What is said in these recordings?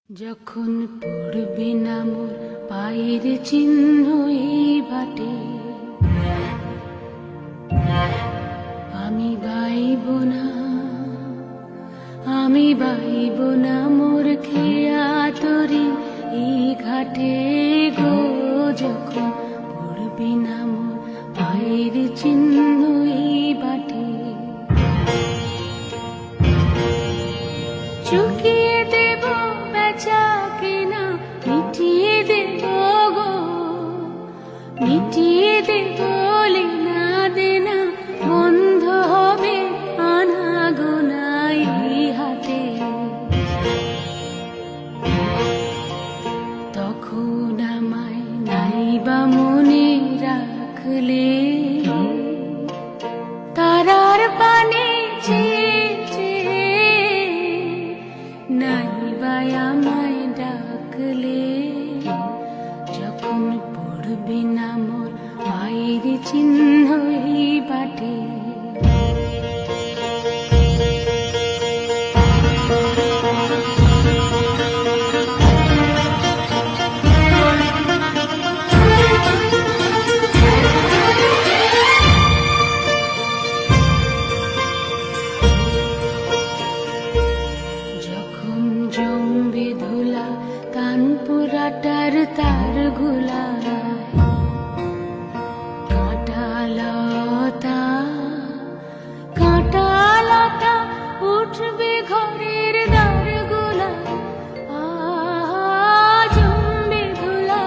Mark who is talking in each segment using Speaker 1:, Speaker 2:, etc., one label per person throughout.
Speaker 1: যখন পড়বে না মোর পায়ের চিহ্ন এই বাটে, আমি বাইব না, আমি বাইব না মোর খেয়া তরি এই ঘাটে গো। যখন পড়বে না মোর পায়ের চিহ্ন এই বাটে, চুকিয়ে দেব বেচা কিনা, মিটিয়ে দেব গো, মিটিয়ে দেব লেনা দেনা, বন্ধ হবে আনা গোনা এই হাতে। তখন আমায় নাইবা মনে রাখলে, তারার পানে নাইবা আমায় ডাকলে। যখন পড়বে না মোর পায়ের চিহ্ন এই বাটে, জমবে ধুলা কানপুরাটার তার গুলা, কাঁটালতা কাঁটালতা উঠবে ঘরের দ্বার গুলা। জমবে ধুলা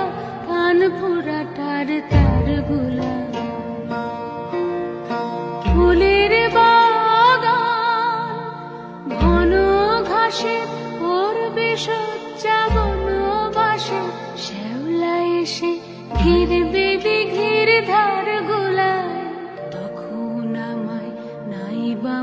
Speaker 1: কানপুরাটার তার গুলা, ফুলের বাগান ঘন ঘাসে পড়বে সজ্জা বনবাসে। শ্যাওলা এসে ঘিরবে দিঘির ধার গুলায়, তখন আমায় নাইবা